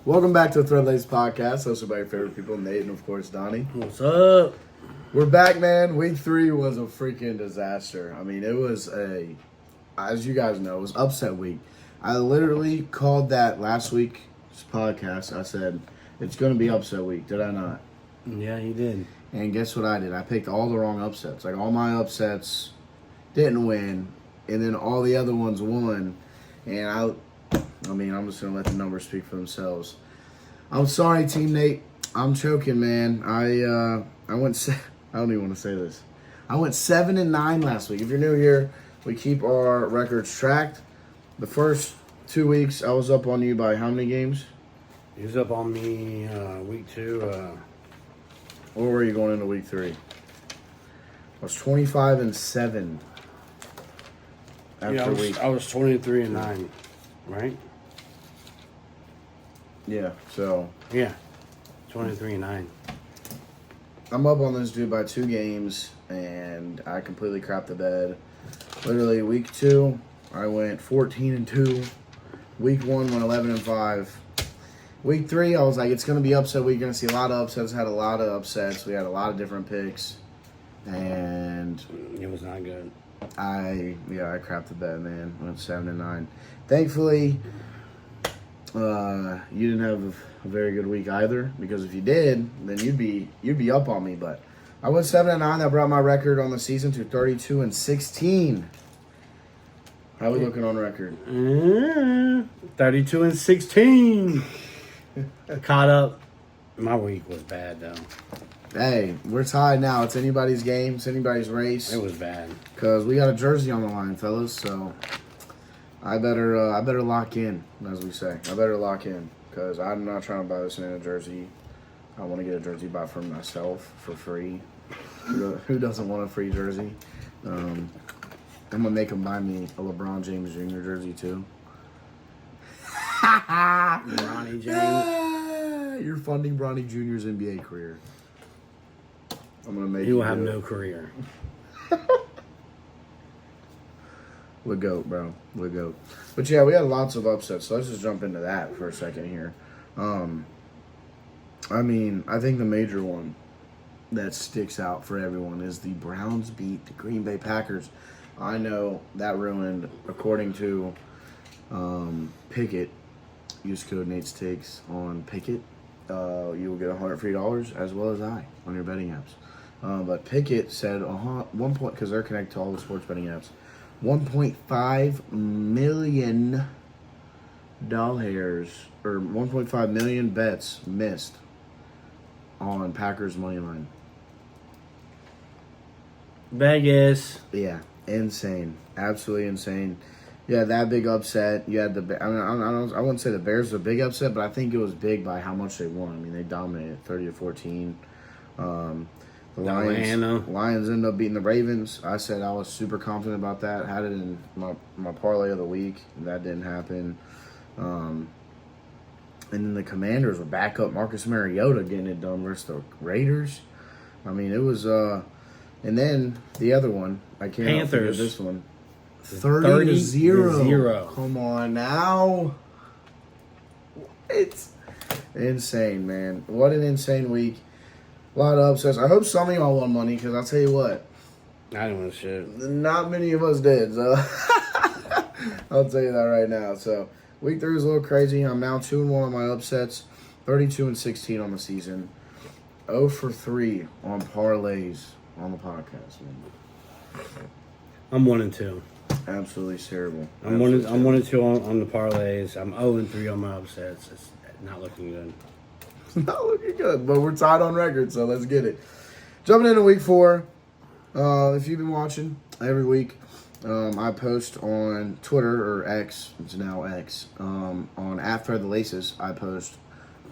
Welcome back to the Threadlace Podcast, hosted by your favorite people, Nate and, of course, Donnie. What's up? We're back, man. Week 3 was a freaking disaster. I mean, it was as you guys know, it was upset week. I literally called that last week's podcast. I said, it's going to be upset week. Did I not? Yeah, you did. And guess what I did? I picked all the wrong upsets. Like, all my upsets didn't win, and then all the other ones won. And I'm just going to let the numbers speak for themselves. I'm sorry, Team Nate. I'm choking, man. I went. I don't even want to say this. I went 7-9 last week. If you're new here, we keep our records tracked. The first 2 weeks, I was up on you by how many games? He was up on me week 2. Or were you going into week 3? I was 25-7. Yeah, I was 23-9, right? Yeah, so Yeah, 23-9. I'm up on this dude by 2 games, and I completely crapped the bed. Literally, week 2, I went 14-2. Week 1 went 11-5. Week 3, I was like, it's going to be upset week. You're going to see a lot of upsets. Had a lot of upsets. We had a lot of different picks, and It was not good. I crapped the bed, man. Went 7-9. Thankfully, you didn't have a very good week either, because if you did, then you'd be up on me. But I went 7-9. That brought my record on the season to 32-16. How we looking on record? 32-16. Caught up. My week was bad though. Hey, we're tied now. It's anybody's game. It's anybody's race. It was bad. Because we got a jersey on the line, fellas. So I better lock in, as we say. I better lock in, because I'm not trying to buy this in a jersey. I want to get a jersey bought for myself for free. Who doesn't want a free jersey? I'm gonna make them buy me a LeBron James Jr. jersey too. Bronny James. You're funding Bronny Jr.'s NBA career. I'm gonna make He will you have do no it. career. We're GOAT, bro. We're GOAT. But yeah, we had lots of upsets, so let's just jump into that for a second here. I think the major one that sticks out for everyone is the Browns beat the Green Bay Packers. I know that ruined, according to Pickett, use code Nate's Takes on Pickett. You will get $100 free dollars, as well as I, on your betting apps. But Pickett said 1 point, because they're connected to all the sports betting apps, $1.5 million doll hairs, or 1.5 million bets missed on Packers money line. Vegas. Yeah, insane, absolutely insane. Yeah, that big upset. You had I wouldn't say the Bears were a big upset, but I think it was big by how much they won. I mean, they dominated 30-14. The Lions ended up beating the Ravens. I said I was super confident about that. Had it in my parlay of the week. That didn't happen. And then the Commanders were back up. Marcus Mariota getting it done versus the Raiders. I mean, it was. And then the other one, I can't forget Panthers. this one. 30-0. Come on now. It's insane, man. What an insane week. A lot of upsets. I hope some of y'all won money, because I'll tell you what, I didn't want to shit. not many of us did. So I'll tell you that right now. So week 3 was a little crazy. I'm now 2-1 on my upsets, 32-16 on the season, 0 for 3 on parlays on the podcast. Man. I'm 1-2. Absolutely terrible. I'm 1-2 on the parlays. I'm 0-3 on my upsets. It's not looking good. Not looking good, but we're tied on record, so let's get it. Jumping into week 4, if you've been watching every week, I post on Twitter, or X, it's now X, on @ThreadTheLaces, I post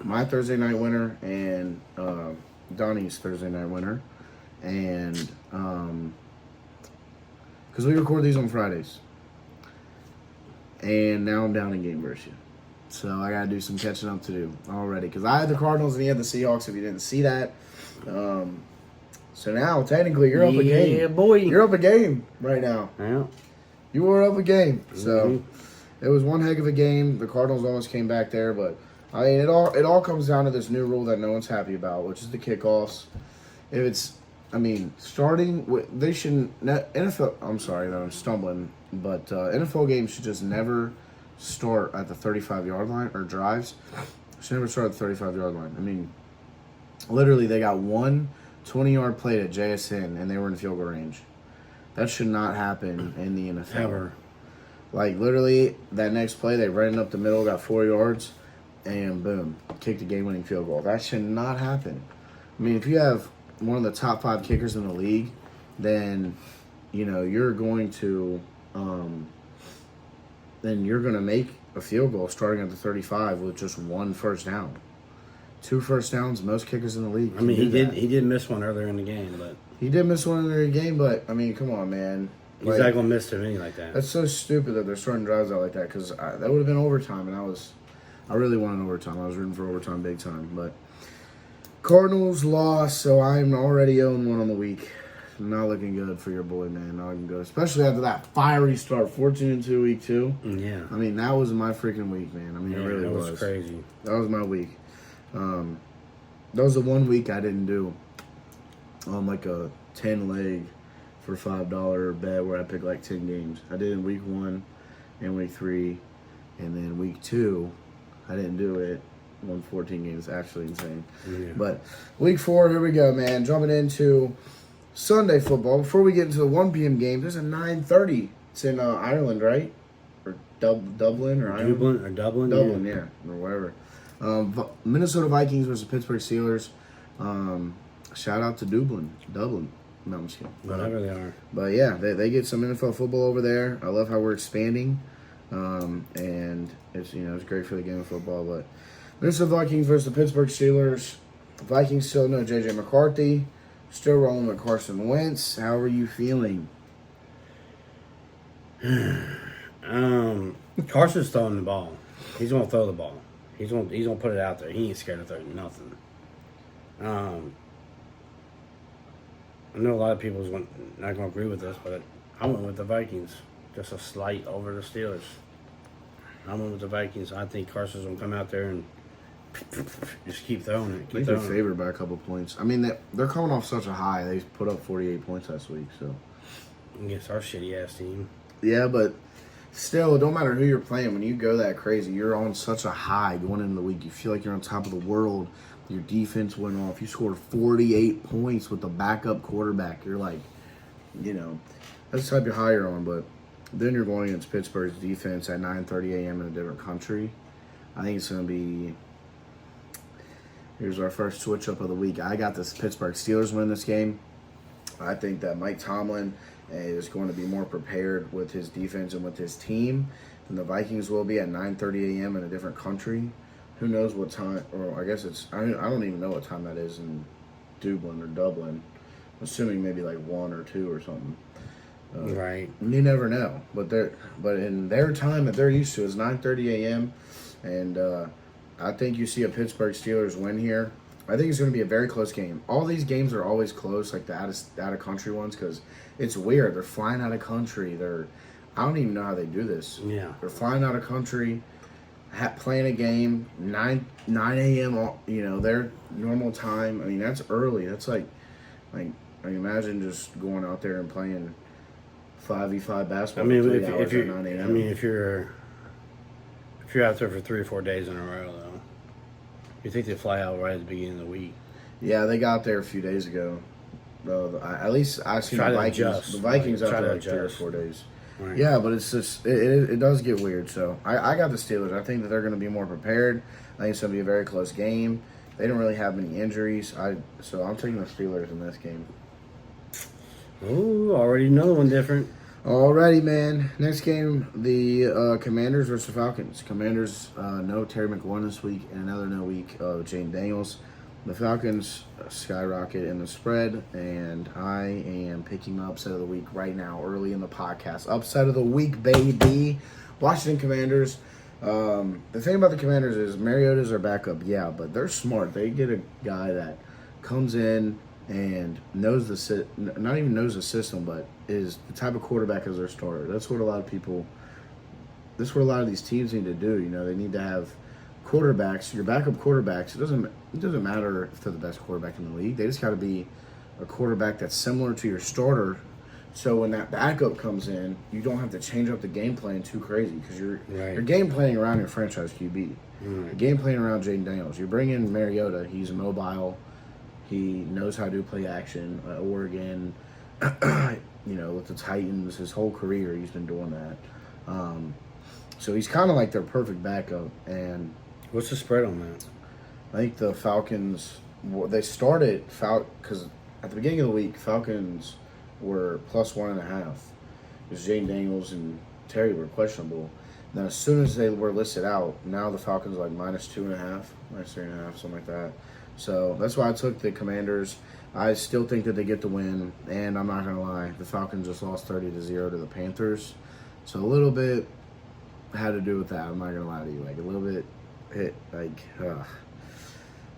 my Thursday night winner and Donnie's Thursday night winner, and because we record these on Fridays, and now I'm down in game versus you. So I got to do some catching up to do already. Because I had the Cardinals and he had the Seahawks, if you didn't see that. So now, technically, you're up a game. Yeah, boy. You're up a game right now. Yeah. You were up a game. So it was one heck of a game. The Cardinals almost came back there, but I mean, it all comes down to this new rule that no one's happy about, which is the kickoffs. If it's, I mean, starting with they shouldn't NFL. I'm sorry that I'm stumbling, but NFL games should just never start at the 35-yard line or drives. Should never start at the 35-yard line. I mean, literally, they got one 20-yard play at JSN and they were in field goal range. That should not happen in the NFL. Ever. Like, literally, that next play, they ran it up the middle, got 4 yards, and boom, kicked a game-winning field goal. That should not happen. I mean, if you have one of the top 5 kickers in the league, then, you're going to make a field goal starting at the 35 with just 1 first down. 2 first downs, most kickers in the league. I mean, he did miss one earlier in the game, but He did miss one in the game, but, I mean, come on, man. he's not going to miss too many like that. That's so stupid that they're starting drives out like that, because that would have been overtime, and I really wanted overtime. I was rooting for overtime big time, but Cardinals lost, so I'm already 0-1 on the week. Not looking good for your boy, man. Not looking good, especially after that fiery start, 14-2 week 2. Yeah. I mean, that was my freaking week, man. I mean, it really that was. was crazy. That was my week. That was the one week I didn't do like a 10 leg for $5 bet where I picked like 10 games. I did in week 1 and week 3, and then week 2 I didn't do it. Won 14 games. Actually insane. Yeah. But week 4, here we go, man. Jumping into Sunday football. Before we get into the 1 p.m. game, there's a 9:30. It's in Ireland, right? Or Dublin or Ireland? Dublin, yeah, or wherever. Minnesota Vikings versus Pittsburgh Steelers. Shout out to Dublin. No, I'm just kidding. Whatever they are. But yeah, they get some NFL football over there. I love how we're expanding, and it's great for the game of football. But Minnesota Vikings versus the Pittsburgh Steelers. Vikings still no J.J. McCarthy. Still rolling with Carson Wentz. How are you feeling? Carson's throwing the ball. He's gonna throw the ball. He's gonna put it out there. He ain't scared of throwing nothing. I know a lot of people's not gonna agree with this, but I went with the Vikings. Just a slight over the Steelers. I went with the Vikings. I think Carson's gonna come out there and just keep throwing it. I think they're favored by a couple points. I mean, they're coming off such a high. They put up 48 points last week, so. Against our shitty ass team. Yeah, but still, it don't matter who you're playing. When you go that crazy, you're on such a high going into the week. You feel like you're on top of the world. Your defense went off. You scored 48 points with the backup quarterback. You're like, that's the type of high you're on. But then you're going against Pittsburgh's defense at 9:30 a.m. in a different country. I think it's going to be. Here's our first switch up of the week. I got this Pittsburgh Steelers win this game. I think that Mike Tomlin is going to be more prepared with his defense and with his team than the Vikings will be at 9:30 a.m. in a different country. Who knows what time, or I guess I don't even know what time that is in Dublin or Dublin. I'm assuming maybe like 1 or 2 or something. Right. You never know. But in their time that they're used to is 9:30 a.m. And I think you see a Pittsburgh Steelers win here. I think it's going to be a very close game. All these games are always close, like the out of country ones, because it's weird. They're flying out of country. I don't even know how they do this. Yeah. They're flying out of country, playing a game 9 a.m. Their normal time. I mean, that's early. That's like imagine just going out there and playing 5v5 basketball. I mean, for 3 if hours you, at 9 a.m. I mean, if you're out there for 3 or 4 days in a row, though, you think they fly out right at the beginning of the week? Yeah, they got there a few days ago. At least I seen the Vikings. Adjust. The Vikings out there like 3 or 4 days. Right. Yeah, but it's just it does get weird. So I got the Steelers. I think that they're going to be more prepared. I think it's going to be a very close game. They don't really have many injuries. So I'm taking the Steelers in this game. Ooh, already another one different. Alrighty, man. Next game, the Commanders versus Falcons. Commanders, no Terry McLaurin this week, and another no week of Jane Daniels. The Falcons skyrocket in the spread, and I am picking my upset of the week right now, early in the podcast. Upset of the week, baby. Washington Commanders. The thing about the Commanders is Mariota's our backup, yeah, but they're smart. They get a guy that comes in and knows not even knows the system, but is the type of quarterback as their starter. That's what a lot of these teams need to do. They need to have quarterbacks, your backup quarterbacks, it doesn't matter if they're the best quarterback in the league. They just got to be a quarterback that's similar to your starter. So when that backup comes in, you don't have to change up the game plan too crazy because you're game planning around your franchise QB. You're game planning around Jaden Daniels. You bring in Mariota. He's mobile. He knows how to play action. Oregon, with the Titans, his whole career he's been doing that. So he's kind of like their perfect backup. And what's the spread on that? I think the Falcons, they started because at the beginning of the week, Falcons were plus 1.5 because Jaden Daniels and Terry were questionable. Now, as soon as they were listed out, now the Falcons are like minus 2.5, minus 3.5, something like that. So that's why I took the Commanders. I still think that they get the win, and I'm not going to lie, the Falcons just lost 30-0 to the Panthers. So a little bit had to do with that. I'm not going to lie to you. Like, a little bit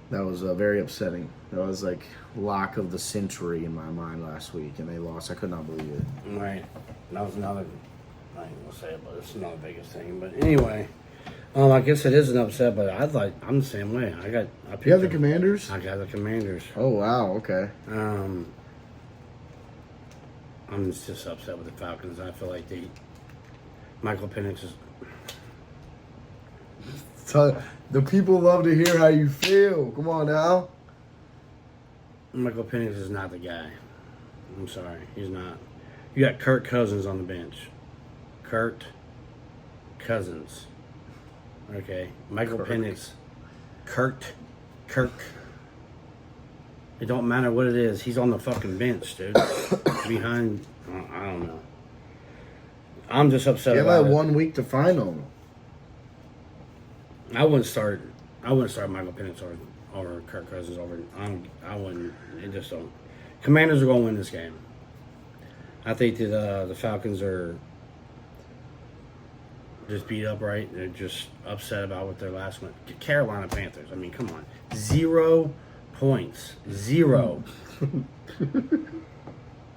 that was very upsetting. That was like lock of the century in my mind last week, and they lost. I could not believe it. Right. That was another, I ain't going to say it, but it's not the biggest thing. But anyway, I guess it is an upset, but I'm the same way. You have the Commanders? I got the Commanders. Oh, wow. Okay. I'm just upset with the Falcons. I feel like Michael Penix is. The people love to hear how you feel. Come on now. Michael Penix is not the guy. I'm sorry, he's not. You got Kirk Cousins on the bench. Kirk Cousins. Okay, Michael Penix. Kirk. It don't matter what it is. He's on the fucking bench, dude. Behind, I don't know. I'm just upset about it. 1 week to find him. I wouldn't start Michael Penix over Kirk Cousins over. I wouldn't. It just don't. Commanders are going to win this game. I think that the Falcons are just beat up, right? They're just upset about what their last one. Carolina Panthers. I mean, come on, 0 points, 0.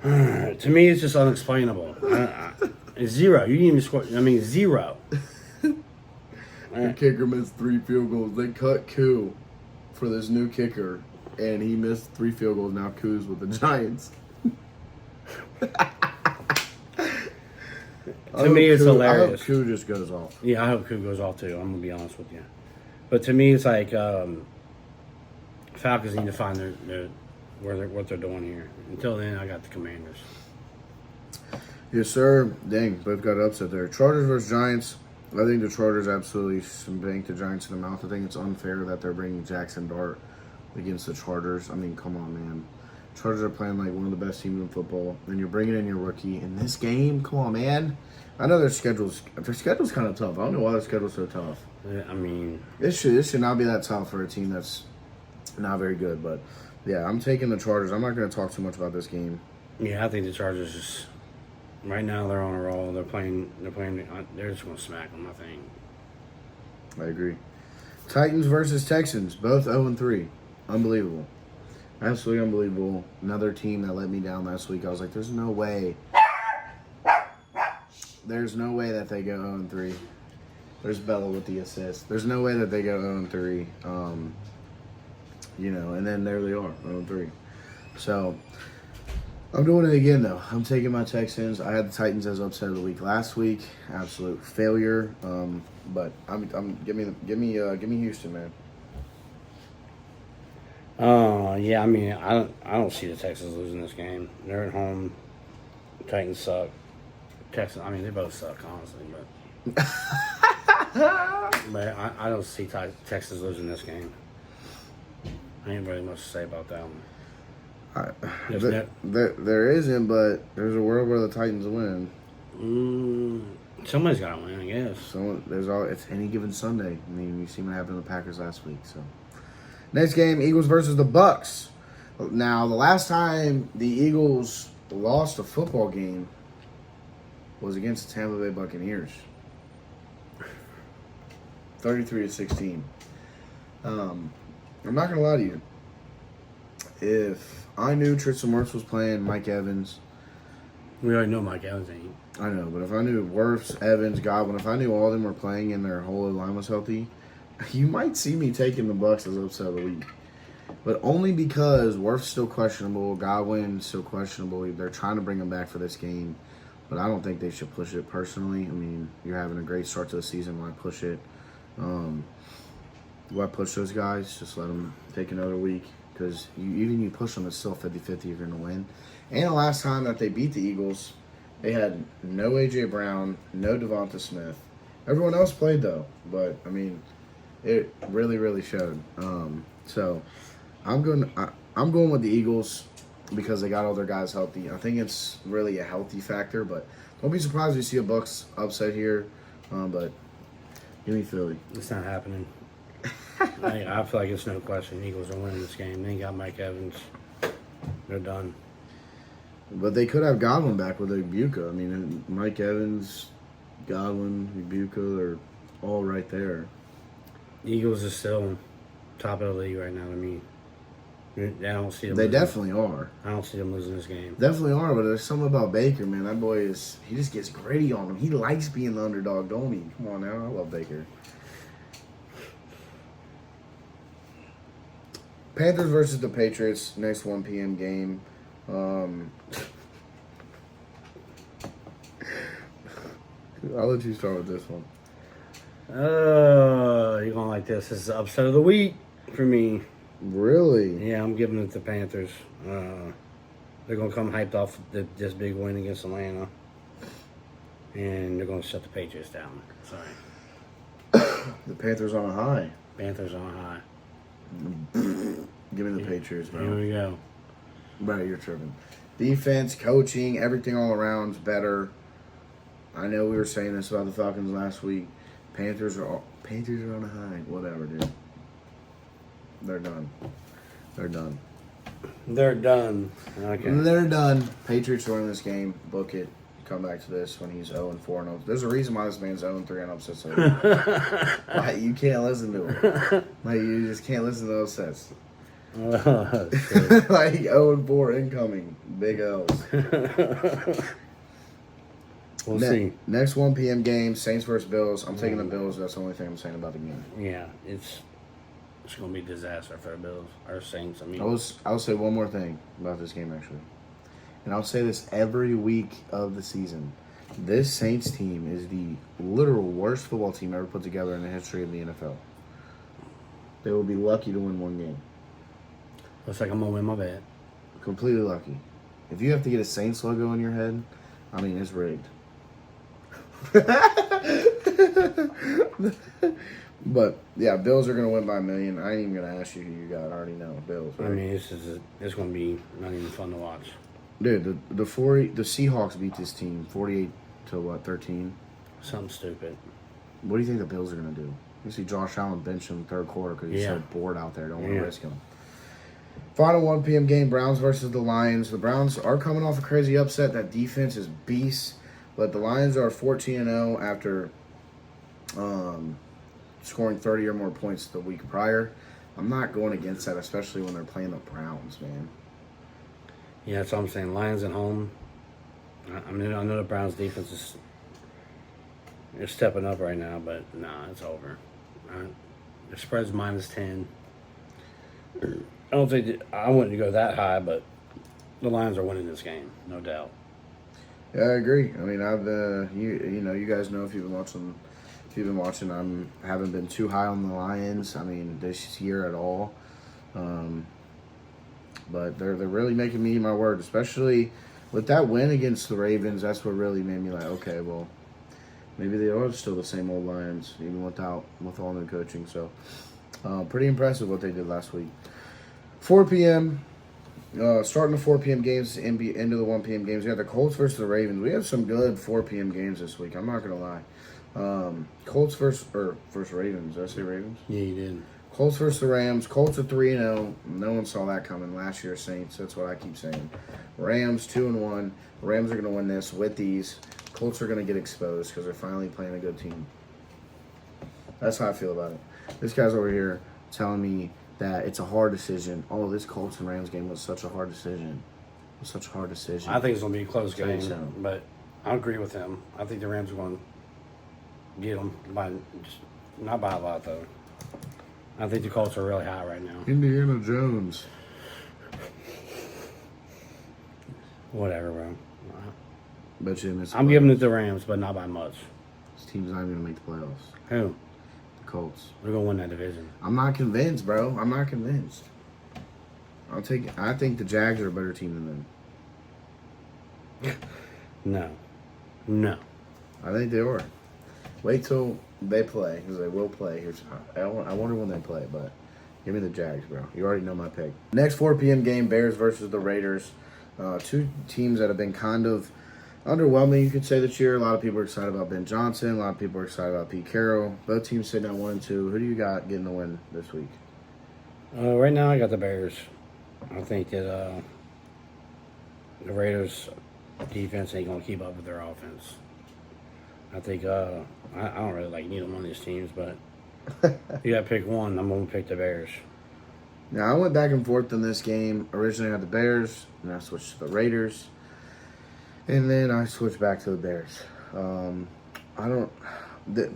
To me, it's just unexplainable. 0. You didn't even score. I mean, 0. The kicker missed 3 field goals. They cut Koo for this new kicker, and he missed 3 field goals. Now Koo's with the Giants. To me, it's hilarious. I hope Koo just goes off. Yeah, I hope Koo goes off too. I'm gonna be honest with you. But to me, it's like Falcons need to find what they're doing here. Until then, I got the Commanders. Yes, sir. Dang, both got upset there. Chargers versus Giants. I think the Chargers absolutely spanked the Giants in the mouth. I think it's unfair that they're bringing Jackson Dart against the Chargers. I mean, come on, man. Chargers are playing like one of the best teams in football, and you're bringing in your rookie in this game. Come on, man. I know their schedule's kind of tough. I don't know why their schedule's so tough. I mean, it should not be that tough for a team that's not very good. But yeah, I'm taking the Chargers. I'm not going to talk too much about this game. Yeah, I think the Chargers just right now they're on a roll. They're playing. They're just going to smack them. I think. I agree. Titans versus Texans, both 0-3. Unbelievable. Absolutely unbelievable. Another team that let me down last week. I was like, there's no way. There's no way that they go 0-3. There's Bella with the assist. There's no way that they go 0-3. And then there they are, 0-3. So, I'm doing it again, though. I'm taking my Texans. I had the Titans as upset of the week last week. Absolute failure. But give me Houston, man. Yeah. I mean, I don't see the Texans losing this game. They're at home. Titans suck. Texans. I mean, they both suck, honestly. But I don't see Texans losing this game. I ain't really much to say about that one. There isn't, but there's a world where the Titans win. Somebody's got to win, I guess. It's any given Sunday. I mean, you see what happened to the Packers last week. So, next game, Eagles versus the Bucks. Now, the last time the Eagles lost a football game was against the Tampa Bay Buccaneers, 33-16. I'm not gonna lie to you. If I knew Tristan Wirfs was playing Mike Evans, we already know Mike Evans ain't. I know, but if I knew Wirfs, Evans, Godwin, if I knew all of them were playing and their whole line was healthy, You might see me taking the Bucks as upset of the week, but only because Wirf's still questionable, Godwin's still questionable. They're trying to bring him back for this game, but I don't think they should push it personally. I mean, you're having a great start to the season. Why push it? Why push those guys? Just let them take another week because even you push them, it's still 50-50 if you're going to win. And the last time that they beat the Eagles, they had no A.J. Brown, no Devonta Smith. Everyone else played, though, but, I mean, it really, really showed. So I'm going with the Eagles because they got all their guys healthy. I think it's really a healthy factor, but don't be surprised if you see a Bucks upset here. But give me Philly. It's not happening. I feel like it's no question. Eagles are winning this game. They ain't got Mike Evans. They're done. But they could have Godwin back with Ibuka. I mean, Mike Evans, Godwin, Ibuka, they're all right there. Eagles is still top of the league right now to me. I don't see them. They losing. definitely are. I don't see them losing this game. Definitely are, but there's something about Baker, man. That boy he just gets gritty on him. He likes being the underdog, don't he? Come on now. I love Baker. Panthers versus the Patriots, next 1 p.m. game. I'll let you start with this one. You're going to like this. This is the upset of the week for me. Really? Yeah, I'm giving it to Panthers. They're going to come hyped off this big win against Atlanta. And they're going to shut the Patriots down. Sorry. The Panthers on a high. Panthers on high. Give me the Patriots, bro. Here we go. Right, you're tripping. Defense, coaching, everything all around is better. I know we were saying this about the Falcons last week. Panthers are on a high. Whatever, dude. They're done. They're done. They're done. Okay. They're done. Patriots are winning this game. Book it. Come back to this when he's 0-4. There's a reason why this man's 0-3 on upsets. Like, you can't listen to him. Like, you just can't listen to those sets. Like 0-4 incoming. Big L's. We'll see. Next 1 p.m. game, Saints versus Bills. I'm taking the Bills. That's the only thing I'm saying about the game. Yeah, it's going to be a disaster for the Bills. Or Saints, I mean. I'll say one more thing about this game, actually. And I'll say this every week of the season. This Saints team is the literal worst football team ever put together in the history of the NFL. They will be lucky to win one game. Looks like I'm going to win my bet. Completely lucky. If you have to get a Saints logo in your head, I mean, it's rigged. But, yeah, Bills are going to win by 1 million. I ain't even going to ask you who you got. I already know. Bills, right? I mean, it's going to be not even fun to watch. Dude, the Seahawks beat this team 48-13. Something stupid. What do you think the Bills are going to do? You see Josh Allen bench him in the third quarter because he's so bored out there. Don't want to risk him. Final 1 p.m. game, Browns versus the Lions. The Browns are coming off a crazy upset. That defense is beast. But the Lions are 14-0 after scoring 30 or more points the week prior. I'm not going against that, especially when they're playing the Browns, man. Yeah, that's what I'm saying. Lions at home. I mean, I know the Browns' defense they're stepping up right now, but nah, it's over. The spread's -10. I don't think I wouldn't go that high, but the Lions are winning this game, no doubt. Yeah, I agree. I mean, I've you guys know if you've been watching, I haven't been too high on the Lions. I mean, this year at all. But they're really making me eat my word, especially with that win against the Ravens. That's what really made me like, okay, well, maybe they are still the same old Lions, even with all new coaching. So, pretty impressive what they did last week. 4 p.m. Starting the 4 p.m. games into the 1 p.m. games. We got the Colts versus the Ravens. We have some good 4 p.m. games this week. I'm not gonna lie. Colts versus Ravens. Did I say Ravens? Yeah, you did. Colts versus the Rams. Colts are 3-0. No one saw that coming last year. Saints. That's what I keep saying. Rams 2-1. Rams are gonna win this with these. Colts are gonna get exposed because they're finally playing a good team. That's how I feel about it. This guy's over here telling me that it's a hard decision. Oh, this Colts and Rams game was such a hard decision. It was such a hard decision. I think it's going to be a close game, so. But I agree with him. I think the Rams are going to get them not by a lot, though. I think the Colts are really hot right now. Indiana Jones. Whatever, bro. Bet you miss. I'm giving it the Rams, but not by much. This team's not even gonna make the playoffs. Who? The Colts. We're gonna win that division. I'm not convinced, bro. I'm not convinced. I think the Jags are a better team than them. No. I think they are. Wait till they play, because they will play. I wonder when they play, but give me the Jags, bro. You already know my pick. Next 4 p.m. game, Bears versus the Raiders. Two teams that have been kind of underwhelming, you could say, this year. A lot of people are excited about Ben Johnson. A lot of people are excited about Pete Carroll. Both teams sitting at 1-2. Who do you got getting the win this week? Right now, I got the Bears. I think that the Raiders' defense ain't gonna keep up with their offense. I think I don't really like neither one of these teams, but you got to pick one. I'm gonna pick the Bears. Now, I went back and forth in this game. Originally, I had the Bears, and I switched to the Raiders. And then I switched back to the Bears.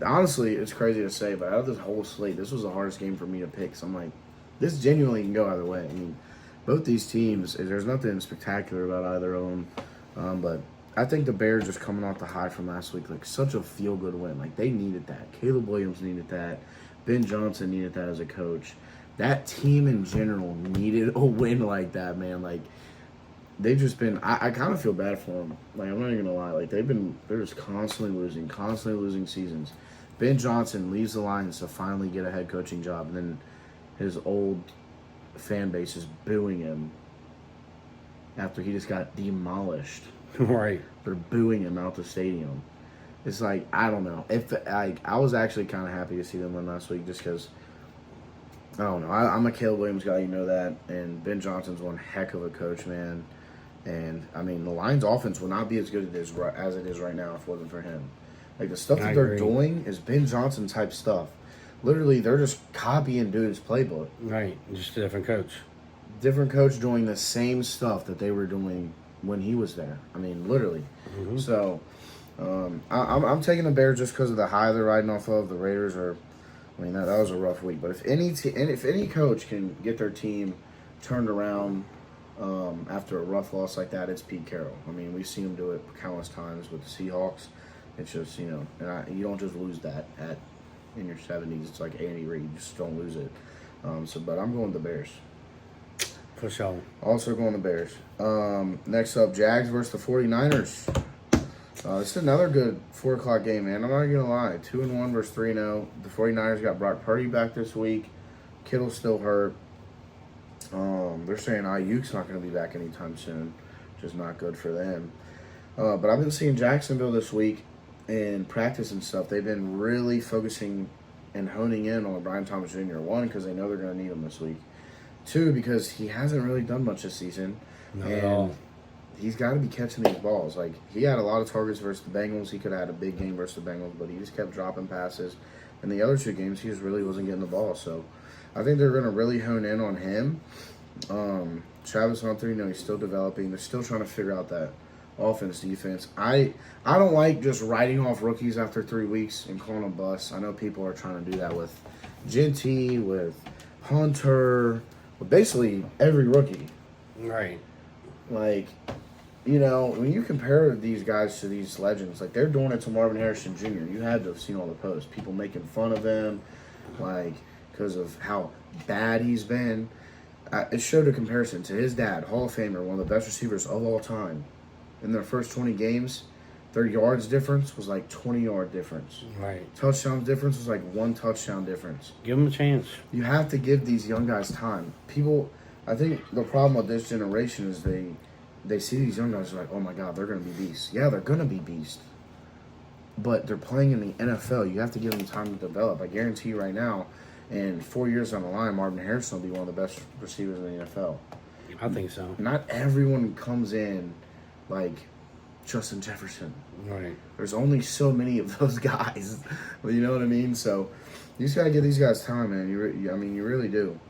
Honestly, it's crazy to say, but out of this whole slate, this was the hardest game for me to pick. So I'm like, this genuinely can go either way. I mean, both these teams, there's nothing spectacular about either of them. But I think the Bears just coming off the high from last week, like such a feel-good win. Like, they needed that. Caleb Williams needed that. Ben Johnson needed that as a coach. That team in general needed a win like that, man. Like, they've just been, I kind of feel bad for them. Like, I'm not even going to lie. Like, they're just constantly losing seasons. Ben Johnson leaves the Lions to finally get a head coaching job, and then his old fan base is booing him after he just got demolished. Right. They're booing him out the stadium. It's like, I don't know. I was actually kind of happy to see them win last week just because, I don't know. I'm a Caleb Williams guy, you know that. And Ben Johnson's one heck of a coach, man. And, I mean, the Lions' offense would not be as good as it is right now if it wasn't for him. Like, the stuff that they're doing is Ben Johnson type stuff. Literally, they're just copying dude's playbook. Right. Just a different coach. Different coach doing the same stuff that they were doing when he was there. I mean, literally. Mm-hmm. So, I'm taking the Bears just because of the high they're riding off of. The Raiders are, I mean, that was a rough week. But if any coach can get their team turned around after a rough loss like that, it's Pete Carroll. I mean, we've seen him do it countless times with the Seahawks. It's just, you know, and you don't just lose that in your 70s. It's like Andy Reid. You just don't lose it. But I'm going the Bears. For sure. Also going the Bears. Next up, Jags versus the 49ers. This is another good 4 o'clock game, man. I'm not going to lie. 2-1 versus 3-0. The 49ers got Brock Purdy back this week. Kittle's still hurt. They're saying Ayuk's not going to be back anytime soon, which is not good for them. But I've been seeing Jacksonville this week in practice and stuff. They've been really focusing and honing in on Brian Thomas Jr. 1, because they know they're going to need him this week. 2, because he hasn't really done much this season. Not at all. He's got to be catching these balls. Like, he had a lot of targets versus the Bengals. He could have had a big game versus the Bengals, but he just kept dropping passes. In the other 2 games, he just really wasn't getting the ball. So, I think they're going to really hone in on him. Travis Hunter, you know, he's still developing. They're still trying to figure out that offense, defense. I don't like just writing off rookies after 3 weeks and calling them busts. I know people are trying to do that with Genty, with Hunter, with basically every rookie. Right. Like, you know, when you compare these guys to these legends, like, they're doing it to Marvin Harrison Jr. You had to have seen all the posts. People making fun of him, like, because of how bad he's been. It showed a comparison to his dad, Hall of Famer, one of the best receivers of all time. In their first 20 games, their yards difference was like 20-yard difference. Right. Touchdown difference was like 1 touchdown difference. Give them a chance. You have to give these young guys time. People, I think the problem with this generation is they see these young guys like, oh my God, they're going to be beasts. Yeah, they're going to be beasts. But they're playing in the NFL. You have to give them time to develop. I guarantee you right now, in 4 years down the line, Marvin Harrison will be one of the best receivers in the NFL. I think so. Not everyone comes in like Justin Jefferson. Right. There's only so many of those guys. You know what I mean? So you just gotta give these guys time, man. You really do.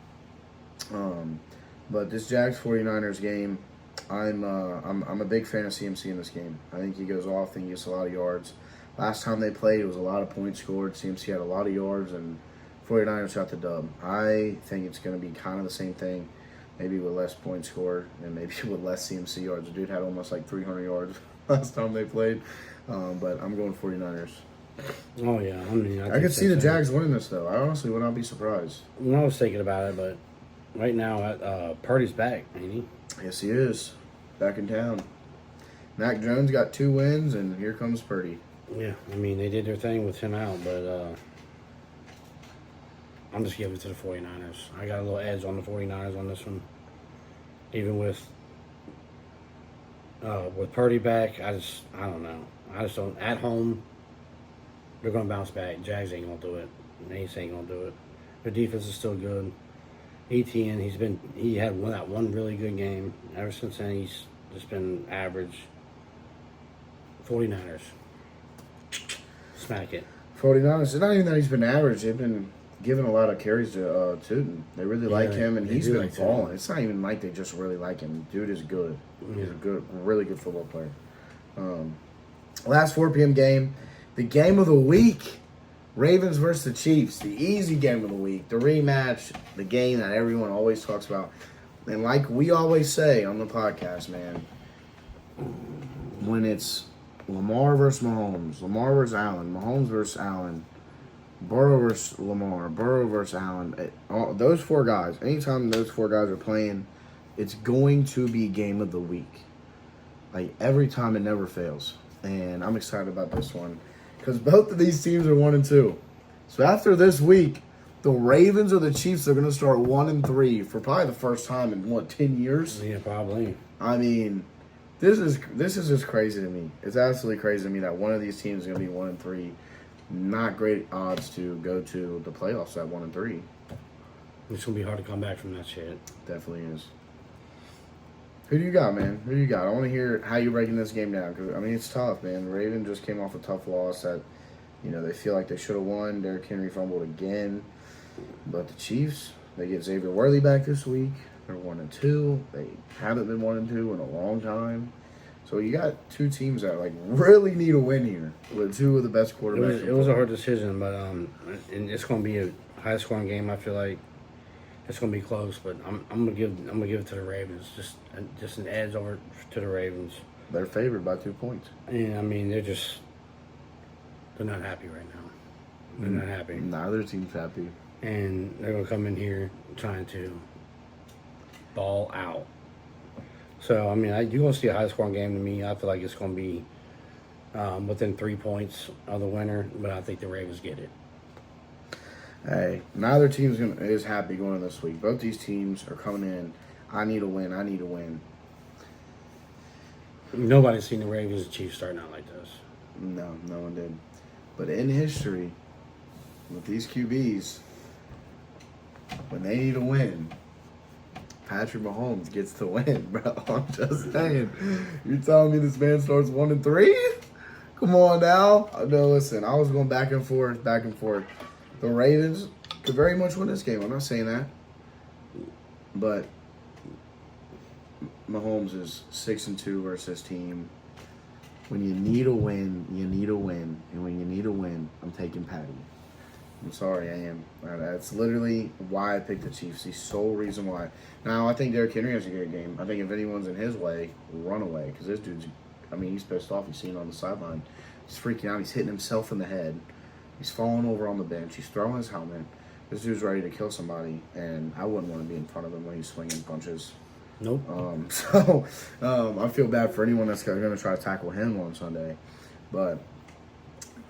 But this Jags 49ers game, I'm a big fan of CMC in this game. I think he goes off and he gets a lot of yards. Last time they played, it was a lot of points scored. CMC had a lot of yards, and 49ers got the dub. I think it's going to be kind of the same thing, maybe with less points scored and maybe with less CMC yards. The dude had almost like 300 yards last time they played. But I'm going 49ers. Oh, yeah. I mean, I could see the Jags winning this, though. I honestly would not be surprised. I was thinking about it, but right now, Purdy's back, ain't he? Yes, he is. Back in town. Mac Jones got 2 wins, and here comes Purdy. Yeah, I mean, they did their thing with him out, but I'm just giving it to the 49ers. I got a little edge on the 49ers on this one. Even with Purdy back, I don't know. I just don't. At home, they're going to bounce back. Jags ain't going to do it. Ace ain't going to do it. Their defense is still good. ETN, he had that one really good game. Ever since then, he's just been average. 49ers. Smack it. 49ers, it's not even that he's been average. They've been giving a lot of carries to Tootin. They really like him, and he's been like falling. Tootin. It's not even like they just really like him. Dude is good. He's a really good football player. Last 4 p.m. game, the game of the week. Ravens versus the Chiefs, the easy game of the week, the rematch, the game that everyone always talks about. And like we always say on the podcast, man, when it's Lamar versus Mahomes, Lamar versus Allen, Mahomes versus Allen, Burrow versus Lamar, Burrow versus Allen, those 4 guys, anytime those 4 guys are playing, it's going to be game of the week. Like every time, it never fails. And I'm excited about this one. Because both of these teams are 1-2. So after this week, the Ravens or the Chiefs are going to start 1-3 for probably the first time in 10 years? Yeah, probably. I mean, this is just crazy to me. It's absolutely crazy to me that one of these teams is going to be 1-3. Not great odds to go to the playoffs at 1-3. It's gonna be hard to come back from that shit. Definitely is. Who do you got, man? Who do you got? I want to hear how you're breaking this game down. Cause, I mean, it's tough, man. Raven just came off a tough loss that, they feel like they should have won. Derrick Henry fumbled again. But the Chiefs, they get Xavier Worthy back this week. They're 1-2. They haven't been 1-2 in a long time. So you got 2 teams that, really need a win here with 2 of the best quarterbacks. It was a hard decision, but and it's going to be a high-scoring game. I feel like it's going to be close, but I'm going to give it to the Ravens. Just an edge over to the Ravens. They're favored by 2 points. And I mean, they're not happy right now. They're not happy. Neither team's happy. And they're going to come in here trying to ball out. So, I mean, you're going to see a high-scoring game to me. I feel like it's going to be within 3 points of the winner, but I think the Ravens get it. Hey, neither team is happy going this week. Both these teams are coming in. I need a win. I need a win. Nobody's seen the Ravens and Chiefs starting out like this. No one did. But in history, with these QBs, when they need a win, Patrick Mahomes gets to win, bro. I'm just saying. You're telling me this man starts 1-3? Come on now. No, listen. I was going back and forth. The Ravens could very much win this game. I'm not saying that. But Mahomes is 6-2 versus his team. When you need a win, you need a win. And when you need a win, I'm taking Patty. I'm sorry, I am. That's literally why I picked the Chiefs. The sole reason why. Now, I think Derrick Henry has a great game. I think if anyone's in his way, run away. Because this dude's, he's pissed off. He's seen on the sideline. He's freaking out. He's hitting himself in the head. He's falling over on the bench. He's throwing his helmet. This dude's ready to kill somebody. And I wouldn't want to be in front of him when he's swinging punches. Nope. I feel bad for anyone that's going to try to tackle him on Sunday. But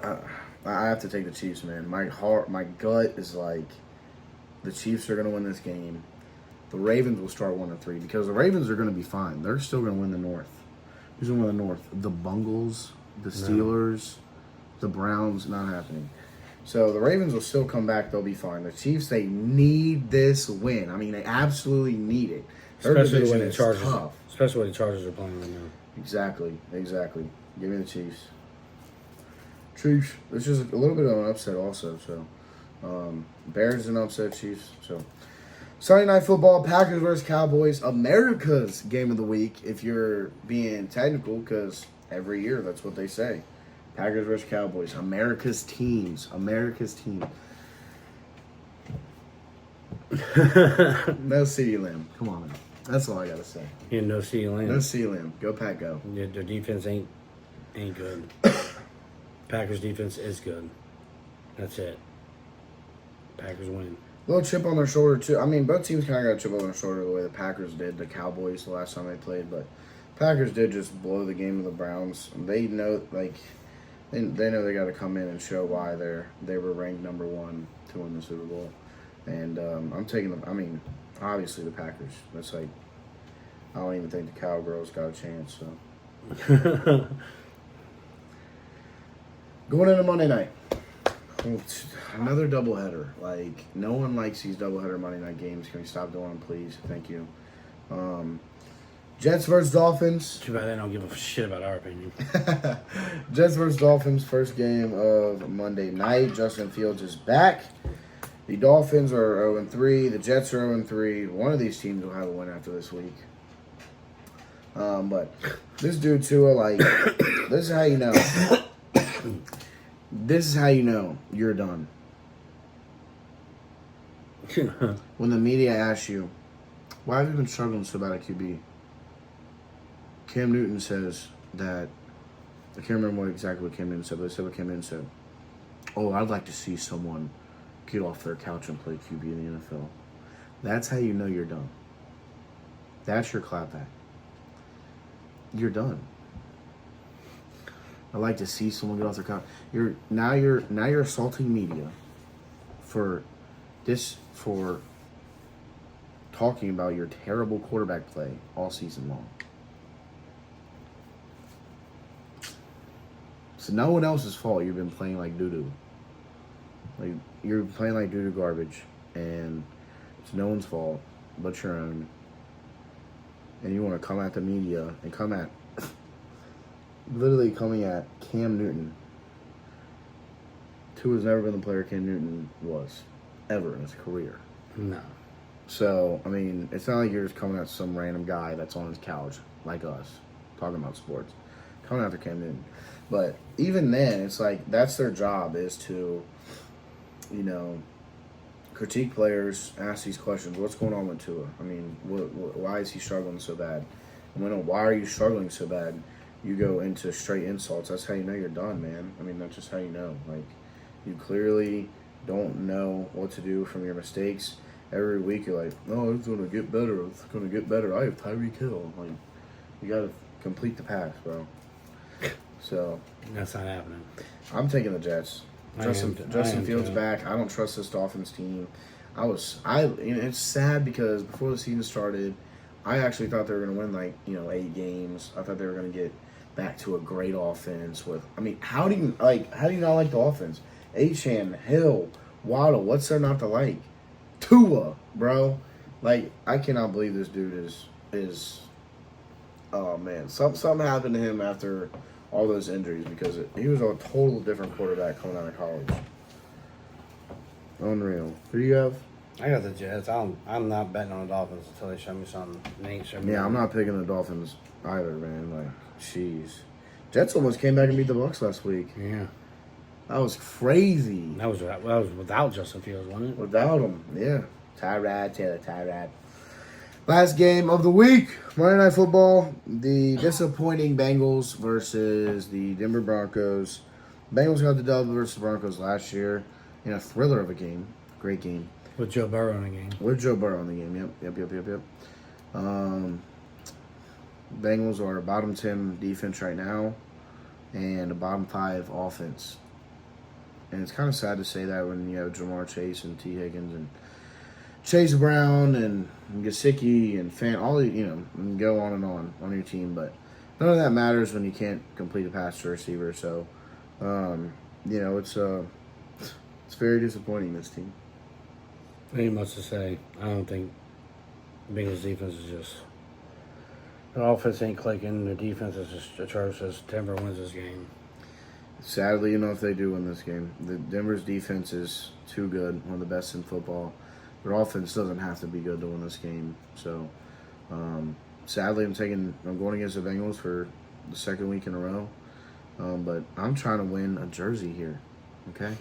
I have to take the Chiefs, man. My gut is like the Chiefs are going to win this game. The Ravens will start 1-3 because the Ravens are going to be fine. They're still going to win the North. Who's going to win the North? The Bungles, the Steelers, the Browns. Not happening. So the Ravens will still come back. They'll be fine. The Chiefs, they need this win. I mean, they absolutely need it. Especially the way the Chargers are playing right now. Exactly. Give me the Chiefs. Chiefs. It's just a little bit of an upset also. So, Bears an upset, Chiefs. So, Sunday Night Football, Packers versus Cowboys, America's game of the week. If you're being technical, because every year that's what they say. Packers versus Cowboys, America's teams. No CeeDee Lamb. Come on, man. That's all I gotta say. You know, CeeDee Lamb. No CeeDee Lamb. Go Pack, go. Their defense ain't good. Packers defense is good. That's it. Packers win. Little chip on their shoulder too. I mean, both teams kind of got a chip on their shoulder the way the Packers did the Cowboys the last time they played, but Packers did just blow the game of the Browns. They know, like, they know they got to come in and show why they were ranked number one to win the Super Bowl, and I'm taking them. I mean, obviously the Packers. That's like, I don't even think the Cowgirls got a chance. So going into Monday night. Another doubleheader. Like, no one likes these doubleheader Monday night games. Can we stop doing them, please? Thank you. Jets versus Dolphins. Too bad they don't give a shit about our opinion. Jets versus Dolphins, first game of Monday night. Justin Fields is back. The Dolphins are 0-3. The Jets are 0-3. One of these teams will have a win after this week. But this dude, Tua, like, this is how you know. This is how you know you're done. When the media asks you, why have you been struggling so bad at QB? Cam Newton says that, I can't remember exactly what Cam Newton said, but they said what Cam Newton said. Oh, I'd like to see someone get off their couch and play QB in the NFL. That's how you know you're done. That's your clapback. You're done. I like to see someone get off their couch. You're assaulting media for talking about your terrible quarterback play all season long. It's no one else's fault you've been playing like doo-doo. Like, you're playing like doo-doo garbage, and it's no one's fault but your own. And you want to come at the media and come at literally coming at Cam Newton, who has never been the player Cam Newton was, ever in his career. No. So, I mean, it's not like you're just coming at some random guy that's on his couch, like us, talking about sports, coming after Cam Newton. But even then, it's like, that's their job, is to, critique players, ask these questions. What's going on with Tua? I mean, why is he struggling so bad? And why are you struggling so bad? You go into straight insults. That's how you know you're done, man. I mean, that's just how you know. Like, you clearly don't know what to do from your mistakes. Every week you're like, oh, it's going to get better. It's going to get better. I have Tyreek Hill. Like, you got to complete the pass, bro. So. That's not happening. I'm taking the Jets. Justin Fields back. I don't trust this Dolphins team. It's sad because before the season started, I actually thought they were going to win 8 games. I thought they were going to get back to a great offense how do you not like the offense? Achane, Hill, Waddle, what's there not to like? Tua, bro. Like, I cannot believe this dude is oh man. Something happened to him after all those injuries, because he was a total different quarterback coming out of college. Unreal. Who do you have? I got the Jets. I'm not betting on the Dolphins until they show me something. They ain't show me. Yeah, I'm not picking the Dolphins either, man. Like, jeez. Jets almost came back and beat the Bucs last week. Yeah. That was crazy. That was without Justin Fields, wasn't it? Without him, yeah. Tyrod. Last game of the week, Monday Night Football. The disappointing Bengals versus the Denver Broncos. Bengals got the dub versus the Broncos last year in a thriller of a game. Great game. With Joe Burrow in the game. Yep. Bengals are a bottom 10 defense right now and a bottom 5 offense. And it's kind of sad to say that when you have Jamar Chase and T. Higgins and Chase Brown and Gesicki and and go on and on your team. But none of that matters when you can't complete a pass to a receiver. So, it's very disappointing, this team. Ain't much to say. I don't think Bengals defense is just. Their offense ain't clicking. Their defense is just atrocious. Denver wins this game. Sadly enough, they do win this game. The Denver's defense is too good, one of the best in football. Their offense doesn't have to be good to win this game. So, sadly, I'm going against the Bengals for the second week in a row. But I'm trying to win a jersey here. Okay?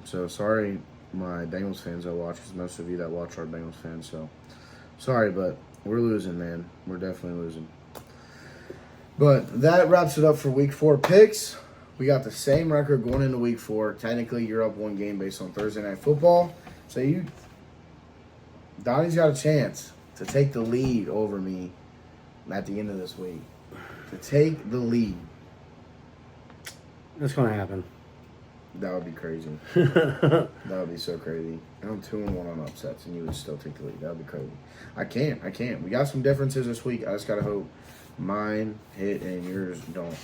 So sorry, my Bengals fans that watch, because most of you that watch are Bengals fans. So sorry, but we're losing, man. We're definitely losing. But that wraps it up for Week 4 picks. We got the same record going into Week 4. Technically, you're up one game based on Thursday Night Football. So Donnie's got a chance to take the lead over me at the end of this week. To take the lead. It's going to happen. That would be crazy. That would be so crazy. I'm 2-1 on upsets, and you would still take the lead. That would be crazy. I can't. We got some differences this week. I just got to hope mine hit and yours don't.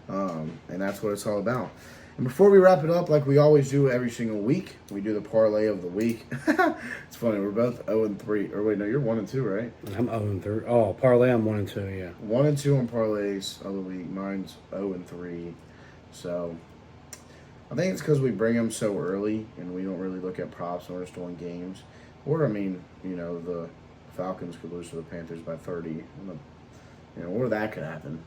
And that's what it's all about. And before we wrap it up, like we always do every single week, we do the parlay of the week. It's funny. We're both 0-3. Or wait, no, you're 1-2, right? I'm 0-3. Oh, parlay, I'm 1-2, yeah. 1-2 on parlays of the week. Mine's 0-3. So I think it's because we bring them so early and we don't really look at props and we're just doing games. Or, I mean, the Falcons could lose to the Panthers by 30. Or that could happen.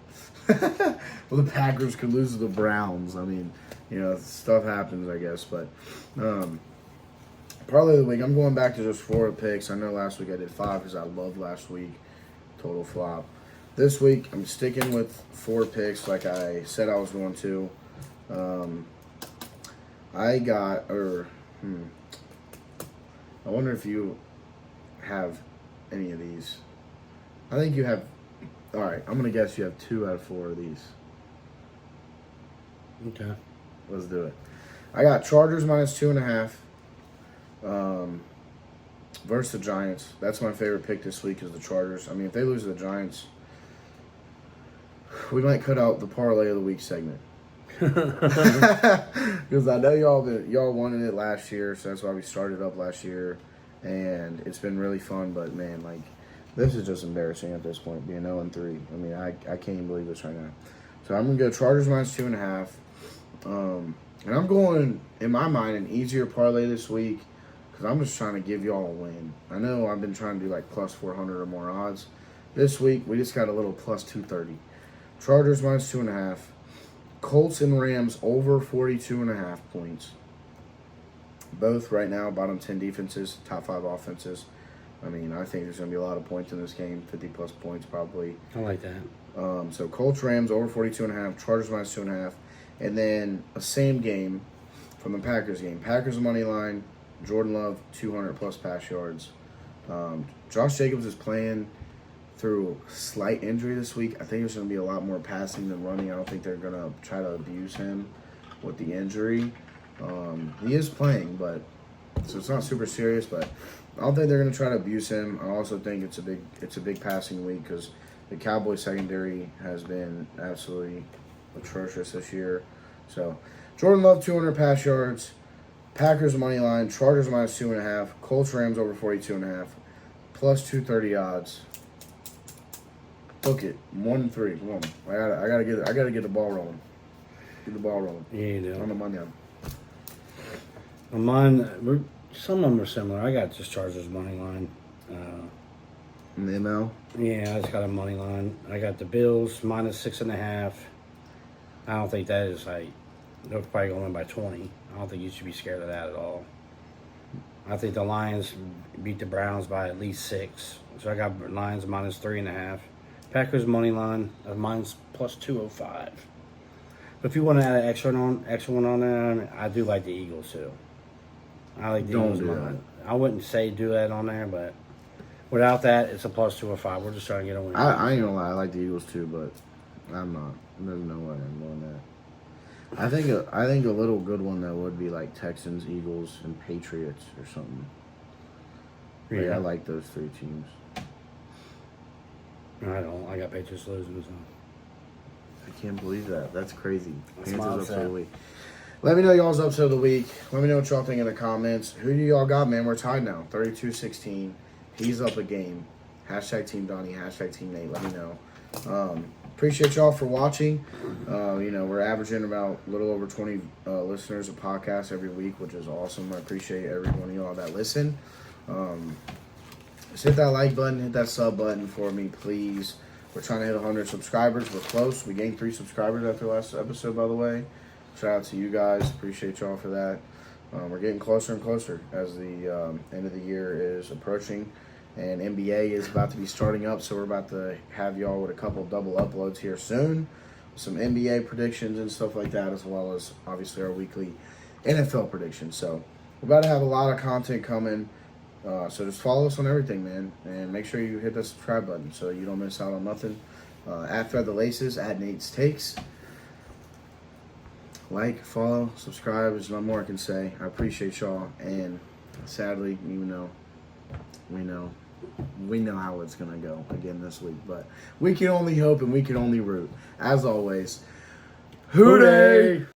Well, the Packers could lose to the Browns. I mean, stuff happens, I guess. But parlay of the week, I'm going back to just 4 picks. I know last week I did 5 because I loved last week. Total flop. This week, I'm sticking with 4 picks like I said I was going to. I wonder if you have any of these. I think you have. All right, I'm going to guess you have 2 out of 4 of these. Okay. Let's do it. I got Chargers minus 2.5 versus the Giants. That's my favorite pick this week is the Chargers. I mean, if they lose to the Giants, we might cut out the parlay of the week segment. Because I know y'all wanted it last year, so that's why we started up last year, and it's been really fun. But man, this is just embarrassing at this point, being 0-3. I mean, I can't even believe this right now. So I'm gonna go Chargers minus 2.5, and I'm going in my mind an easier parlay this week because I'm just trying to give y'all a win. I know I've been trying to do plus 400 or more odds. This week we just got a little plus 230. Chargers minus 2.5. Colts and Rams over 42.5 points. Both right now bottom 10 defenses, top 5 offenses. I mean, I think there's going to be a lot of points in this game, 50-plus points probably. I like that. So Colts, Rams over 42.5, Chargers minus 2.5, and then a same game from the Packers game. Packers money line, Jordan Love 200-plus pass yards. Josh Jacobs is playing through slight injury this week. I think there's going to be a lot more passing than running. I don't think they're going to try to abuse him with the injury. He is playing, so it's not super serious, but I don't think they're going to try to abuse him. I also think it's a big passing week because the Cowboys secondary has been absolutely atrocious this year. So Jordan Love 200 pass yards, Packers money line, Chargers minus 2.5, Colts Rams over 42.5, plus 230 odds. Book it 1-3. Come on, I gotta get the ball rolling. Get the ball rolling. Yeah, you do. On the money line. On mine, some of them are similar. I got just Chargers money line. In the ML? Yeah, I just got a money line. I got the Bills minus 6.5. I don't think that is they're probably going to win by 20. I don't think you should be scared of that at all. I think the Lions beat the Browns by at least 6. So I got Lions minus 3.5. Packers money line, mine's plus 205. But if you want to add an extra one on there, I do like the Eagles too. I like the Eagles. I wouldn't say do that on there, but without that, it's a plus 205. We're just trying to get a win. I ain't gonna lie, I like the Eagles too, but I'm not. There's no way I'm doing that. I think a little good one though would be like Texans, Eagles, and Patriots or something. Yeah, I like those 3 teams. I don't. I got Patriots losing. So. I can't believe that. That's crazy. That's my upset of the week. Let me know y'all's upset of the week. Let me know what y'all think in the comments. Who do y'all got, man? We're tied now. 32-16. He's up a game. Hashtag Team Donnie. Hashtag Team Nate. Let me know. Appreciate y'all for watching. We're averaging about a little over 20 listeners a podcast every week, which is awesome. I appreciate every one of y'all that listen. Just hit that like button, hit that sub button for me, please. We're trying to hit 100 subscribers. We're close. We gained 3 subscribers after last episode, by the way. Shout out to you guys. Appreciate y'all for that. we're getting closer and closer as the end of the year is approaching, and NBA is about to be starting up. So we're about to have y'all with a couple double uploads here soon, some NBA predictions and stuff like that, as well as obviously our weekly NFL predictions. So we're about to have a lot of content coming. So just follow us on everything, man, and make sure you hit the subscribe button so you don't miss out on nothing. At Thread the Laces, at Nate's Takes. Like, follow, subscribe. There's no more I can say. I appreciate y'all, and sadly, even though we know how it's gonna go again this week, but we can only hope and we can only root. As always, Hooday!